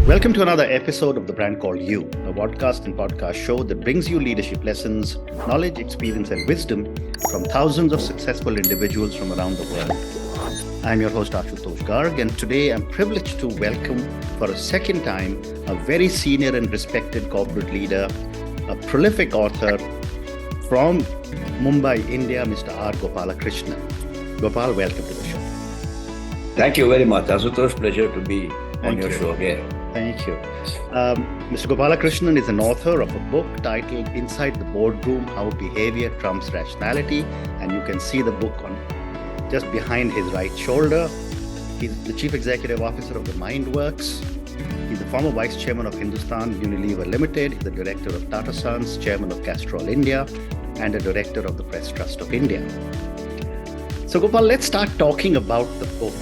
Welcome to another episode of The Brand Called You, a podcast and podcast show that brings you leadership lessons, knowledge, experience, and wisdom from thousands of successful individuals from around the world. I'm your host, Ashutosh Garg, and today I'm privileged to welcome for a second time a very senior and respected corporate leader, a prolific author from Mumbai, India, Mr. R. Gopalakrishnan. Gopal, welcome to the show. Thank you very much. Ashutosh, pleasure to be on your show again. Thank you. Mr. Gopalakrishnan is an author of a book titled Inside the Boardroom, How Behavior Trumps Rationality. And you can see the book on just behind his right shoulder. He's the Chief Executive Officer of the MindWorks. He's the former Vice Chairman of Hindustan Unilever Limited. He's the Director of Tata Sons, Chairman of Castrol India, and a Director of the Press Trust of India. So Gopal, let's start talking about the book.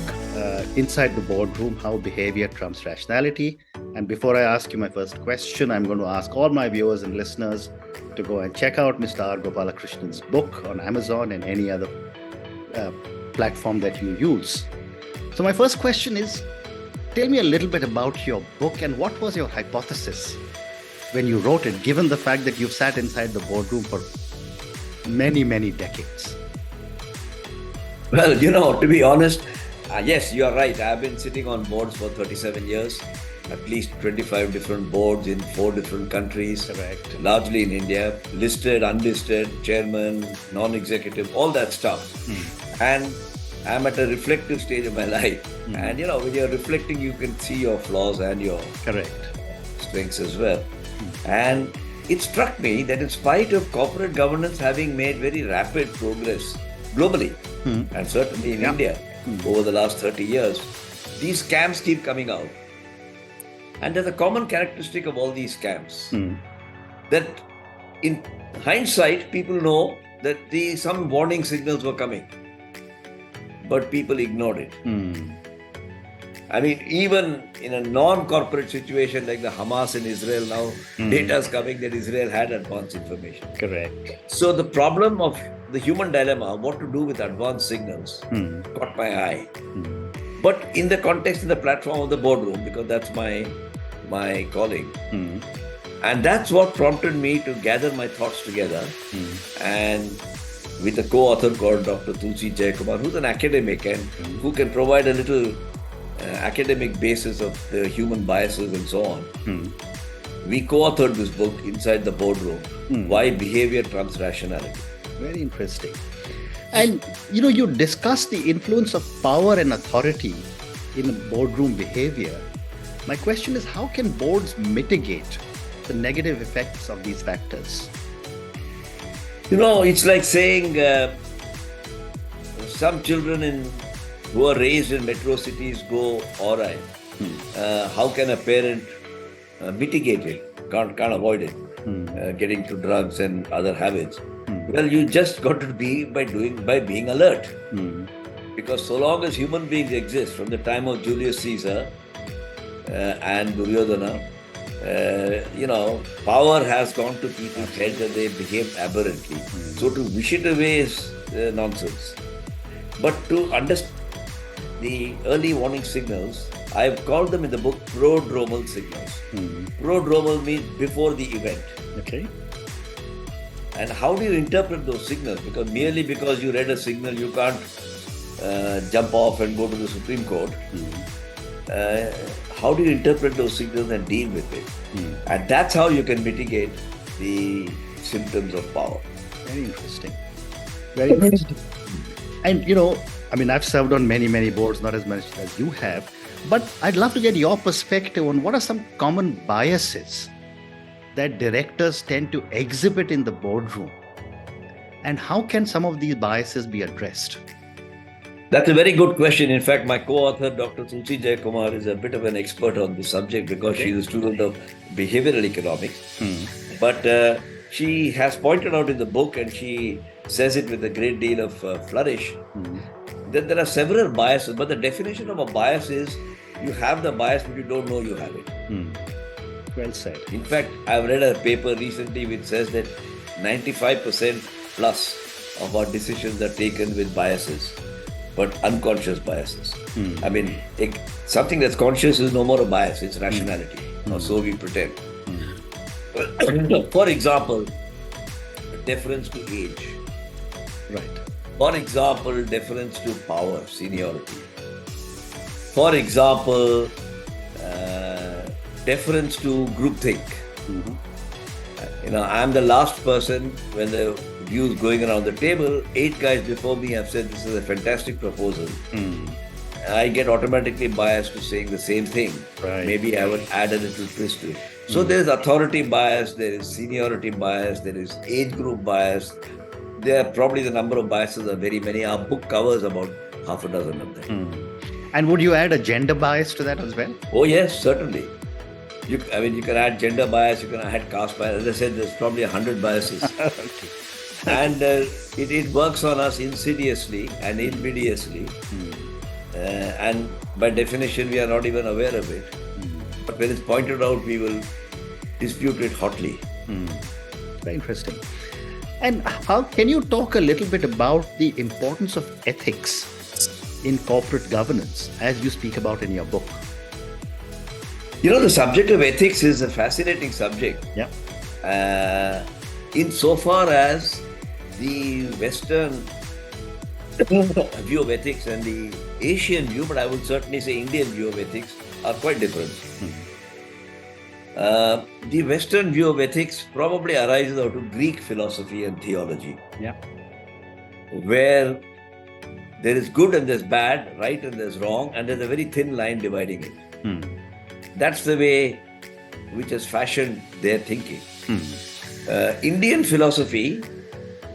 Inside the Boardroom, How Behavior Trumps Rationality. And before I ask you my first question, I'm going to ask all my viewers and listeners to go and check out Mr. R. Gopalakrishnan's book on Amazon and any other platform that you use. So my first question is, tell me a little bit about your book and what was your hypothesis when you wrote it, given the fact that you've sat inside the boardroom for many, many decades? Well, to be honest, yes, you are right. I've been sitting on boards for 37 years, at least 25 different boards in 4 different countries. Correct. Largely in India, listed, unlisted, chairman, non-executive, all that stuff. And I'm at a reflective stage of my life. And when you're reflecting, you can see your flaws and your strengths as well. And it struck me that in spite of corporate governance having made very rapid progress globally, and certainly in India, over the last 30 years, these scams keep coming out. And there's a common characteristic of all these scams, that in hindsight, people know that some warning signals were coming, but people ignored it. I mean, even in a non-corporate situation like the Hamas in Israel now, data is coming that Israel had advanced information. Correct. So the problem of the human dilemma, what to do with advanced signals, caught my eye. But in the context, in the platform of the boardroom, because that's my calling. And that's what prompted me to gather my thoughts together. And with a co-author called Dr. Tulsi Jayakumar, who's an academic and who can provide a little academic basis of the human biases and so on. We co-authored this book, Inside the Boardroom, Why Behavior Trumps Rationality. Very interesting. And you discuss the influence of power and authority in boardroom behavior. My question is, how can boards mitigate the negative effects of these factors? It's like saying some children who are raised in metro cities go all right. How can a parent mitigate it? Can't avoid it. Getting to drugs and other habits. Well, you just got to be by being alert. Because so long as human beings exist, from the time of Julius Caesar and Duryodhana, power has gone to people's heads and they behave aberrantly. So to wish it away is nonsense. But to understand the early warning signals, I've called them in the book prodromal signals. Prodromal means before the event. Okay. And how do you interpret those signals? Because merely because you read a signal, you can't jump off and go to the Supreme Court. How do you interpret those signals and deal with it? And that's how you can mitigate the symptoms of power. Very interesting. Very interesting. And I've served on many, many boards, not as much as you have, but I'd love to get your perspective on what are some common biases that directors tend to exhibit in the boardroom, and how can some of these biases be addressed? That's a very good question. In fact, my co-author, Dr. Tulsi Jayakumar, is a bit of an expert on this subject because she's a student of behavioral economics. But she has pointed out in the book, and she says it with a great deal of flourish, that there are several biases, but the definition of a bias is you have the bias but you don't know you have it. Well said. In fact, I've read a paper recently which says that 95% plus of our decisions are taken with biases. but unconscious biases. I mean, something that's conscious is no more a bias, it's rationality, or so we pretend. For example, deference to age. Right. For example, deference to power, seniority. For example, deference to groupthink. I'm the last person when the views going around the table. 8 guys before me have said this is a fantastic proposal. I get automatically biased to saying the same thing. Right. Maybe I would add a little twist to it. So there is authority bias, there is seniority bias, there is age group bias. There are probably the number of biases are very many. Our book covers about half a dozen of them. And would you add a gender bias to that as well? Oh yes, certainly. You can add gender bias, you can add caste bias. As I said, there's probably 100 biases. Okay. And it works on us insidiously and invidiously. And by definition, we are not even aware of it. But when it's pointed out, we will dispute it hotly. Very interesting. And how can you talk a little bit about the importance of ethics in corporate governance, as you speak about in your book? The subject of ethics is a fascinating subject. Yeah. Insofar as the Western view of ethics and the Asian view, but I would certainly say Indian view of ethics, are quite different. The Western view of ethics probably arises out of Greek philosophy and theology. Yeah. Where there is good and there's bad, right and there's wrong, and there's a very thin line dividing it. That's the way which has fashioned their thinking. Indian philosophy,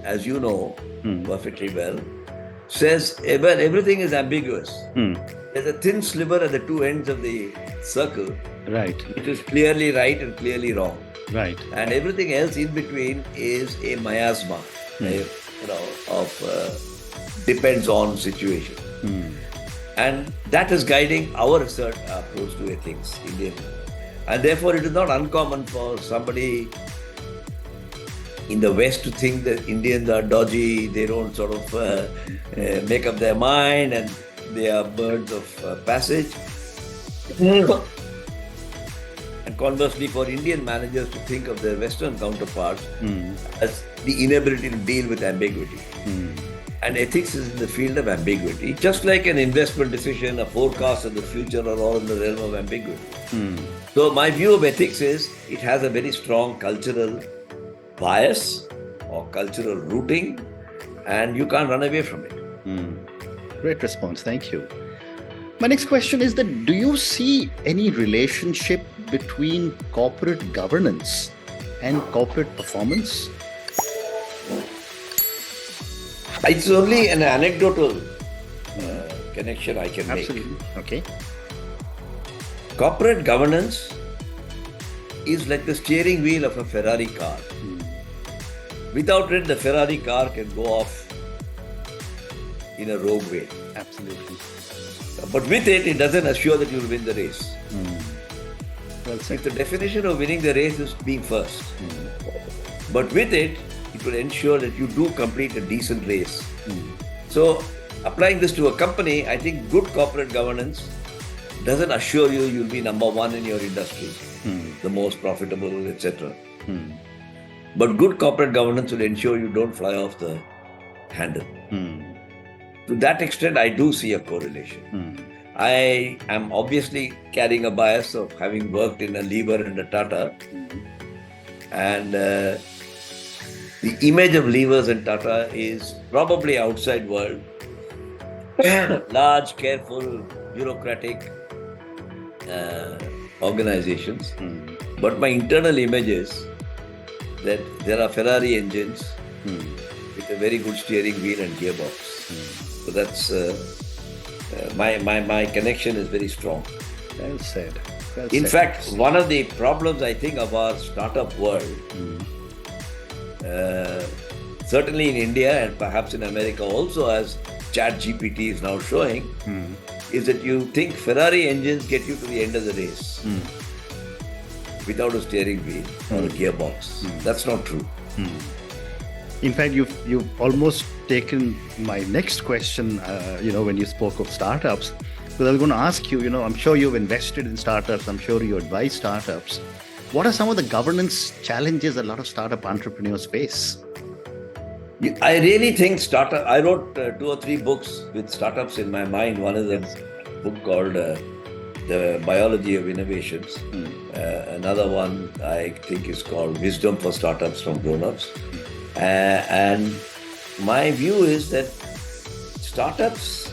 as you know perfectly well, says everything is ambiguous. There's a thin sliver at the two ends of the circle. Right. It is clearly right and clearly wrong. Right. And everything else in between is a miasma, depends on situation. And that is guiding our research approach to ethics, Indian. And therefore, it is not uncommon for somebody in the West to think that Indians are dodgy, they don't sort of make up their mind, and they are birds of passage. And conversely, for Indian managers to think of their Western counterparts as the inability to deal with ambiguity. And ethics is in the field of ambiguity, just like an investment decision, a forecast of the future are all in the realm of ambiguity. So my view of ethics is it has a very strong cultural bias or cultural rooting, and you can't run away from it. Great response. Thank you. My next question is that do you see any relationship between corporate governance and corporate performance? It's only an anecdotal connection I can make. Absolutely. Okay. Corporate governance is like the steering wheel of a Ferrari car. Without it, the Ferrari car can go off in a rogue way. Absolutely. But with it, it doesn't assure that you'll win the race. Well said. If the definition of winning the race is being first. But with it, it will ensure that you do complete a decent race. So, applying this to a company, I think good corporate governance doesn't assure you'll be number one in your industry, the most profitable, etc. But good corporate governance will ensure you don't fly off the handle. To that extent, I do see a correlation. I am obviously carrying a bias of having worked in a Lever and a Tata. And the image of Levers and Tata is probably outside world. Large, careful, bureaucratic organizations. But my internal image is that there are Ferrari engines with a very good steering wheel and gearbox. So that's my connection is very strong. Well said. In fact, one of the problems I think of our startup world, certainly in India and perhaps in America also, as ChatGPT is now showing, is that you think Ferrari engines get you to the end of the race without a steering wheel or a gearbox. That's not true. In fact, you've almost taken my next question, when you spoke of startups. Because I was going to ask you, I'm sure you've invested in startups. I'm sure you advise startups. What are some of the governance challenges a lot of startup entrepreneurs face? I really think I wrote 2 or 3 books with startups in my mind. One is a book called The Biology of Innovations. Another one I think is called Wisdom for Startups from Grown-ups. And my view is that startups,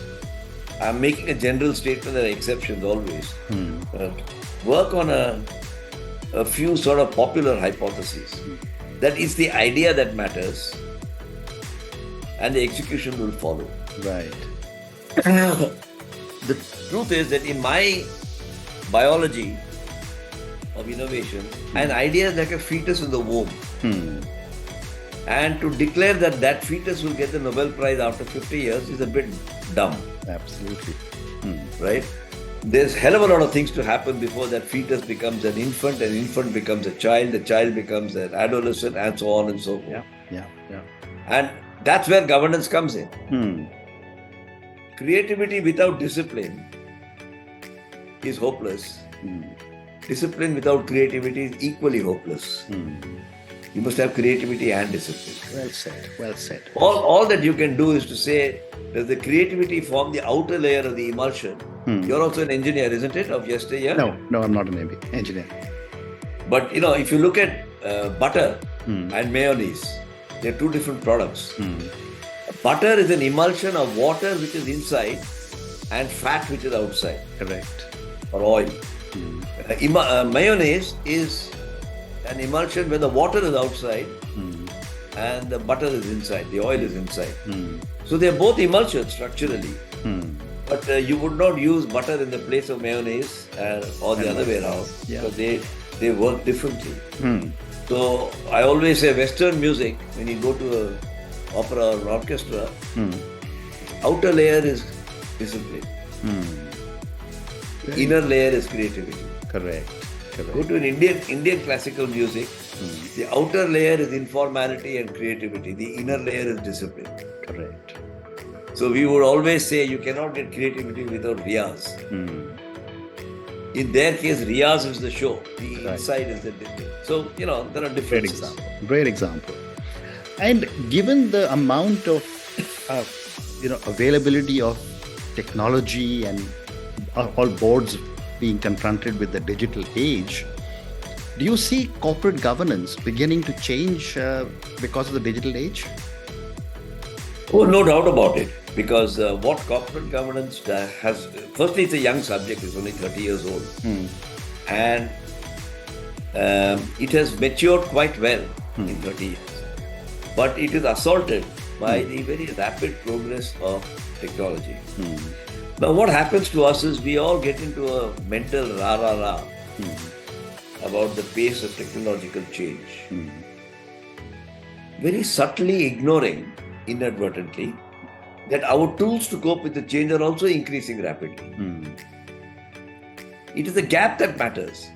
I'm making a general statement, there are exceptions always, work on a few sort of popular hypotheses. That is the idea that matters, and the execution will follow. Right. The truth is that in my biology of innovation, an idea is like a fetus in the womb. And to declare that fetus will get the Nobel Prize after 50 years is a bit dumb. Absolutely. Right? There's a hell of a lot of things to happen before that fetus becomes an infant becomes a child, the child becomes an adolescent, and so on and so forth. Yeah. And that's where governance comes in. Creativity without discipline is hopeless. Discipline without creativity is equally hopeless. You must have creativity and discipline. Well said. All that you can do is to say, does the creativity form the outer layer of the emulsion? You're also an engineer, isn't it, of yesteryear? No, I'm not an engineer. But, if you look at butter and mayonnaise, they're 2 different products. Butter is an emulsion of water which is inside and fat which is outside. Correct. Or oil. Mayonnaise is an emulsion where the water is outside and the butter is inside, the oil is inside. So they're both emulsions structurally. But you would not use butter in the place of mayonnaise or the other way around, because they work differently. So I always say Western music, when you go to an opera or orchestra, outer layer is discipline. Inner layer is creativity. Correct. Go to an Indian classical music, the outer layer is informality and creativity. The inner layer is discipline. Correct. So we would always say you cannot get creativity without riyaz. In their case, riyaz is the show. The inside is the discipline. So, there are differences. Great example. And given the amount of, availability of technology and all boards being confronted with the digital age, do you see corporate governance beginning to change because of the digital age? Oh, no doubt about it. Because what corporate governance has, firstly, it's a young subject, it's only 30 years old. And it has matured quite well in 30 years. But it is assaulted by the very rapid progress of technology. Now, what happens to us is we all get into a mental rah-rah-rah about the pace of technological change. Very subtly ignoring, inadvertently, that our tools to cope with the change are also increasing rapidly. It is the gap that matters.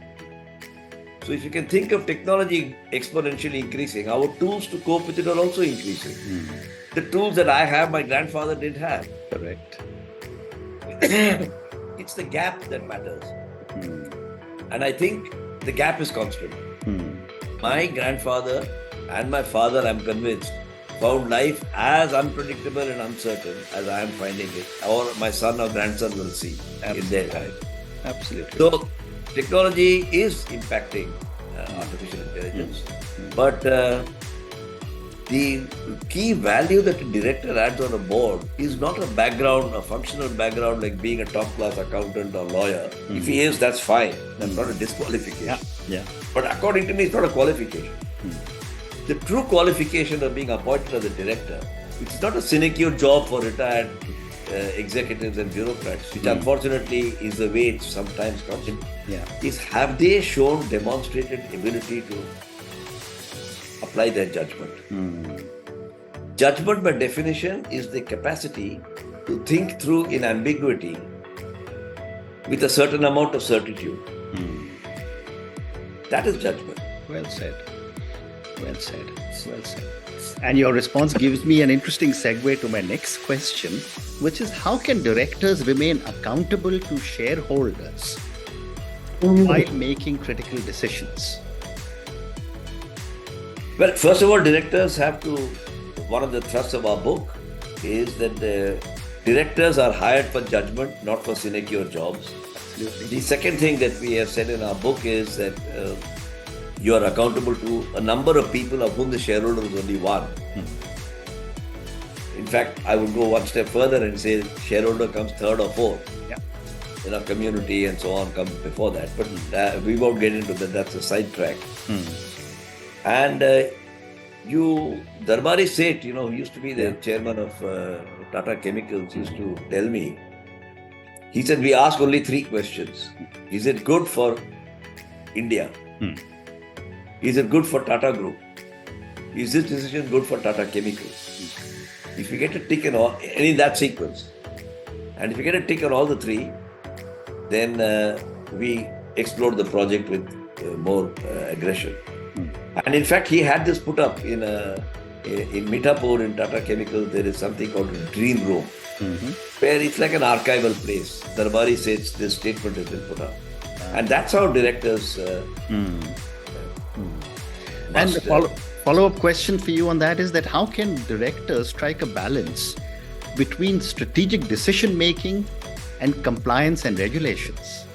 So if you can think of technology exponentially increasing, our tools to cope with it are also increasing. The tools that I have, my grandfather didn't have. Correct. It's the gap that matters. And I think the gap is constant. My grandfather and my father, I'm convinced, found life as unpredictable and uncertain as I am finding it, or my son or grandson will see in their time. Absolutely. So, technology is impacting artificial intelligence, but the key value that a director adds on a board is not a background, a functional background like being a top-class accountant or lawyer. If he is, that's fine. That's not a disqualification. Yeah. But according to me, it's not a qualification. The true qualification of being appointed as a director, it's not a sinecure job for retired executives and bureaucrats, which unfortunately is the way it sometimes comes in, is have they shown demonstrated ability to apply their judgment. Judgment by definition is the capacity to think through in ambiguity with a certain amount of certitude. That is judgment. Well said. And your response gives me an interesting segue to my next question, which is how can directors remain accountable to shareholders while making critical decisions? Well, first of all, directors have to, one of the thrusts of our book is that the directors are hired for judgment, not for sinecure jobs. Absolutely. The second thing that we have said in our book is that you are accountable to a number of people of whom the shareholder is only one. In fact, I would go one step further and say shareholder comes third or fourth. In our community and so on comes before that. But we won't get into that. That's a sidetrack. And Darbari Seth, who used to be the chairman of Tata Chemicals, used to tell me, he said, we ask only 3 questions. Is it good for India? Is it good for Tata Group? Is this decision good for Tata Chemicals? If you get a tick in all, and in that sequence, and if you get a tick on all the 3, then we explore the project with more aggression. And in fact, he had this put up in Mithapur in Tata Chemicals. There is something called a dream room, where it's like an archival place. Darbari says this statement has been put up. And that's how directors And the follow-up question for you on that is that how can directors strike a balance between strategic decision-making and compliance and regulations?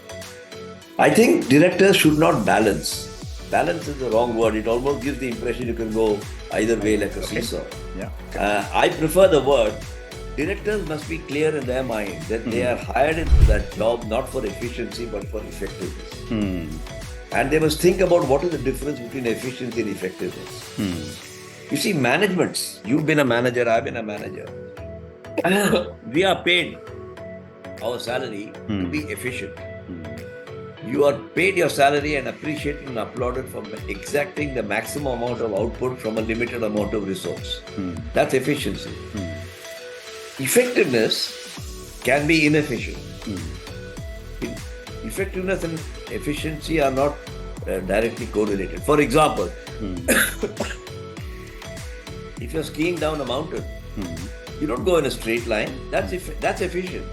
I think directors should not balance. Balance is the wrong word. It almost gives the impression you can go either way like a seesaw. I prefer the word. Directors must be clear in their mind that they are hired into that job not for efficiency but for effectiveness. And they must think about what is the difference between efficiency and effectiveness. You see, managements, you've been a manager, I've been a manager. We are paid our salary to be efficient. You are paid your salary and appreciated and applauded for exacting the maximum amount of output from a limited amount of resource. That's efficiency. Effectiveness can be inefficient. Effectiveness and efficiency are not directly correlated. For example, if you're skiing down a mountain, you don't go in a straight line. That's efficient.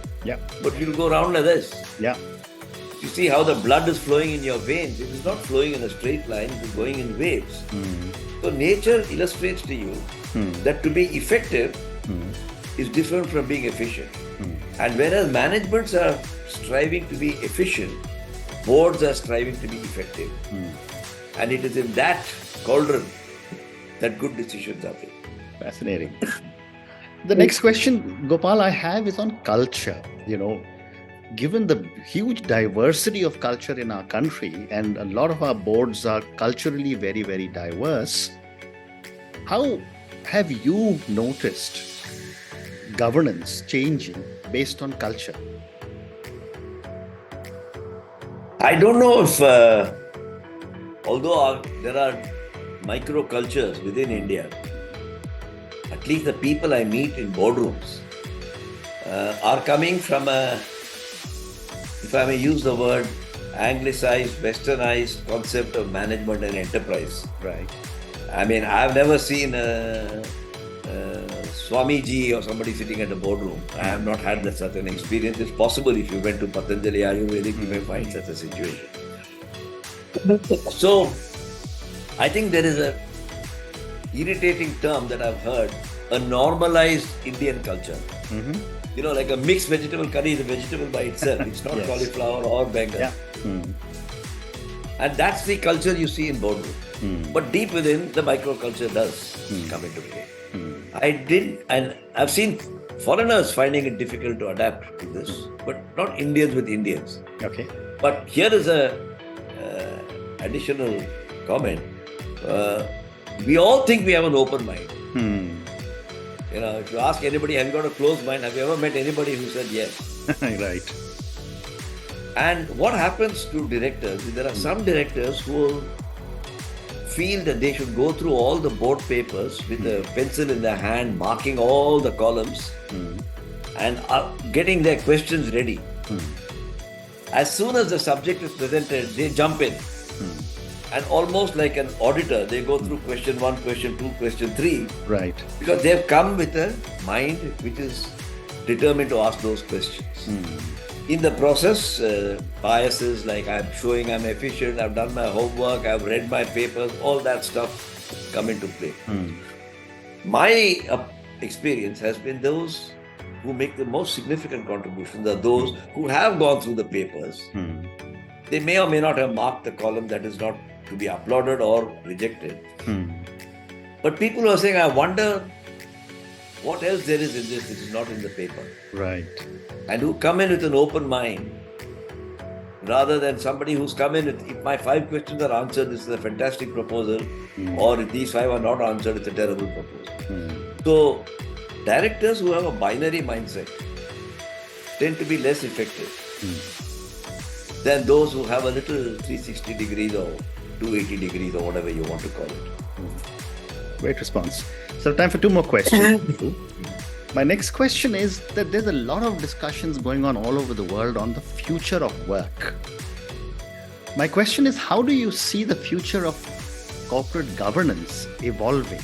But you'll go around like this. You see how the blood is flowing in your veins. It is not flowing in a straight line, it is going in waves. So nature illustrates to you that to be effective is different from being efficient. And whereas managements are striving to be efficient, boards are striving to be effective. And it is in that cauldron that good decisions are made. Fascinating. The next question, Gopal, I have is on culture. Given the huge diversity of culture in our country, and a lot of our boards are culturally very, very diverse, how have you noticed governance changing based on culture? I don't know if, although there are micro-cultures within India, at least the people I meet in boardrooms are coming from a, if I may use the word, anglicized, westernized concept of management and enterprise. Right. I mean, I've never seen Swamiji or somebody sitting at a boardroom. I have not had that such an experience. It's possible if you went to Patanjali Ayurvedic, you may find such a situation. So, I think there is a irritating term that I've heard, a normalized Indian culture. Like a mixed vegetable curry is a vegetable by itself. It's not cauliflower or bengal. And that's the culture you see in boardroom. But deep within, the microculture does come into play. And I've seen foreigners finding it difficult to adapt to this, but not Indians with Indians. Okay. But here is a additional comment. We all think we have an open mind. If you ask anybody, have you got a closed mind? Have you ever met anybody who said yes? Right. And what happens to directors is there are some directors who feel that they should go through all the board papers with a pencil in their hand, marking all the columns and are getting their questions ready. As soon as the subject is presented, they jump in and almost like an auditor, they go through question 1, question 2, question 3. Right. Because they've come with a mind which is determined to ask those questions. In the process, biases like I'm showing I'm efficient, I've done my homework, I've read my papers, all that stuff come into play. My experience has been those who make the most significant contributions are those who have gone through the papers. They may or may not have marked the column that is not to be uploaded or rejected. But people are saying, I wonder what else there is in this which is not in the paper. Right. And who come in with an open mind rather than somebody who's come in with, if my 5 questions are answered, this is a fantastic proposal, or if these 5 are not answered, it's a terrible proposal. So, directors who have a binary mindset tend to be less effective than those who have a little 360 degrees or 280 degrees or whatever you want to call it. Great response. So time for 2 more questions. My next question is that there's a lot of discussions going on all over the world on the future of work. My question is, how do you see the future of corporate governance evolving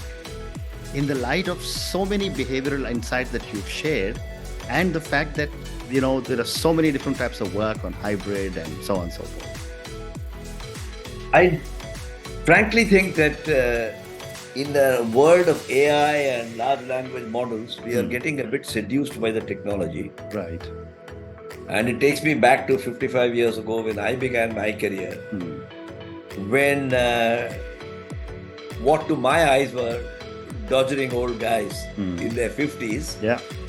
in the light of so many behavioral insights that you've shared and the fact that, there are so many different types of work on hybrid and so on and so forth? I frankly think that in the world of AI and large language models, we are getting a bit seduced by the technology. Right. And it takes me back to 55 years ago when I began my career, when what to my eyes were doddering old guys in their 50s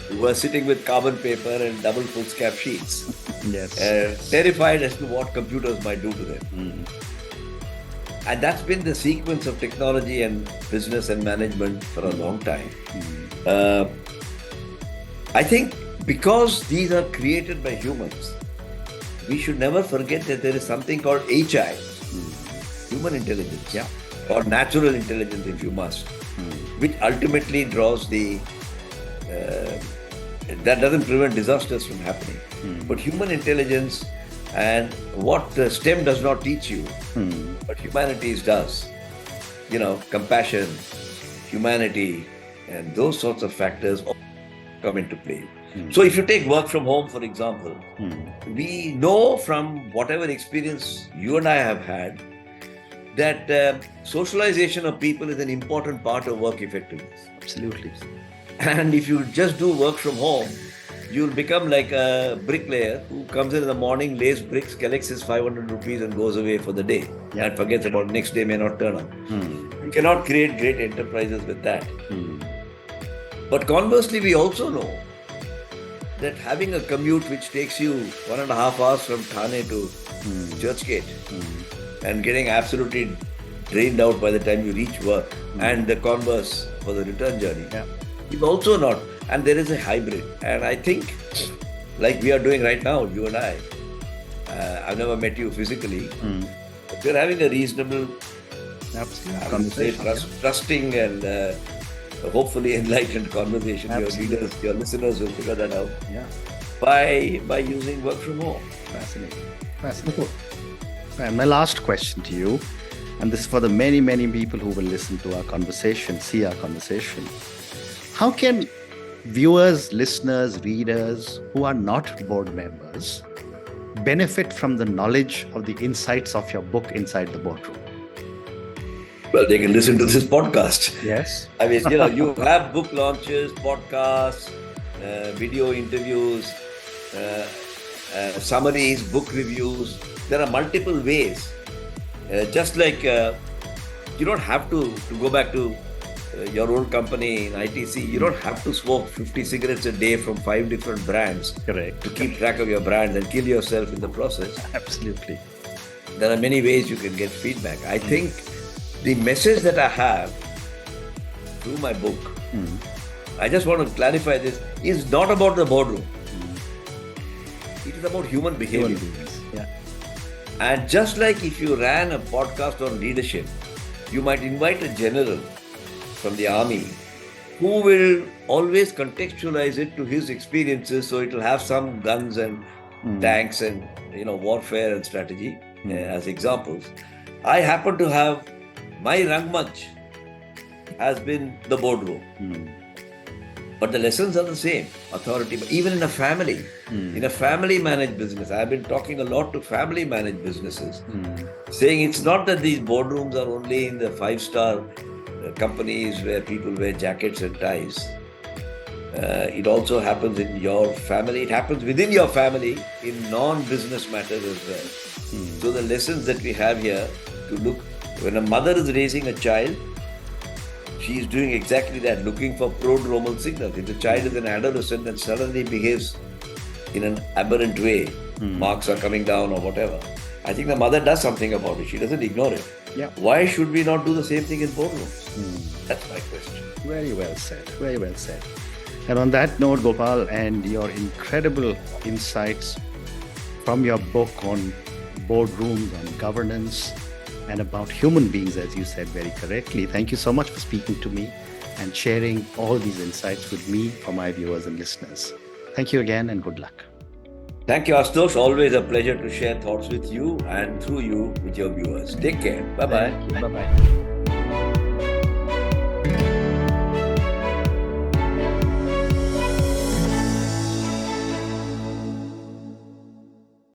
who were sitting with carbon paper and double foolscap sheets, terrified as to what computers might do to them. And that's been the sequence of technology and business and management for a long time. I think because these are created by humans, we should never forget that there is something called HI, human intelligence, or natural intelligence if you must, which ultimately draws that doesn't prevent disasters from happening. But human intelligence and what STEM does not teach you, but humanities does. Compassion, humanity, and those sorts of factors all come into play. So if you take work from home, for example, we know from whatever experience you and I have had that socialization of people is an important part of work effectiveness. Absolutely. And if you just do work from home, you'll become like a bricklayer who comes in the morning, lays bricks, collects his 500 rupees and goes away for the day and forgets about next day may not turn up. You cannot create great enterprises with that. But conversely, we also know that having a commute which takes you 1.5 hours from Thane to Churchgate and getting absolutely drained out by the time you reach work, and the converse for the return journey, is also not. And there is a hybrid. And I think, like we are doing right now, you and I, I've never met you physically, but we're having a reasonable, trusting and hopefully enlightened conversation. Your readers, your listeners will figure that out by using work from home. Fascinating. And my last question to you, and this is for the many, many people who will listen to our conversation, see our conversation. How can viewers, listeners, readers who are not board members benefit from the knowledge of the insights of your book, Inside the Boardroom? Well, they can listen to this podcast. Yes. I mean, you have book launches, podcasts, video interviews, summaries, book reviews. There are multiple ways. Just like you don't have to go back to your own company in ITC, you don't have to smoke 50 cigarettes a day from 5 different brands. Correct. To keep track of your brand and kill yourself in the process. Absolutely. There are many ways you can get feedback. I think the message that I have through my book, I just want to clarify this, is not about the boardroom. It is about human behavior. And just like if you ran a podcast on leadership, you might invite a general from the army who will always contextualize it to his experiences, so it will have some guns and tanks and warfare and strategy as examples. I happen to have my Rangmanch has been the boardroom. But the lessons are the same. Authority, even in a family, in a family managed business. I've been talking a lot to family managed businesses, saying it's not that these boardrooms are only in the 5-star companies where people wear jackets and ties. It also happens in your family. It happens within your family in non-business matters as well. So the lessons that we have here to look, when a mother is raising a child, she is doing exactly that, looking for prodromal signals. If the child is an adolescent and suddenly behaves in an aberrant way, marks are coming down or whatever, I think the mother does something about it. She doesn't ignore it. Yeah. Why should we not do the same thing in boardrooms? That's my question. Very well said. Very well said. And on that note, Gopal, and your incredible insights from your book on boardrooms, on governance, and about human beings, as you said very correctly. Thank you so much for speaking to me and sharing all these insights with me, for my viewers and listeners. Thank you again and good luck. Thank you, Ashutosh. Always a pleasure to share thoughts with you and through you with your viewers. Take care. Bye-bye. Bye-bye.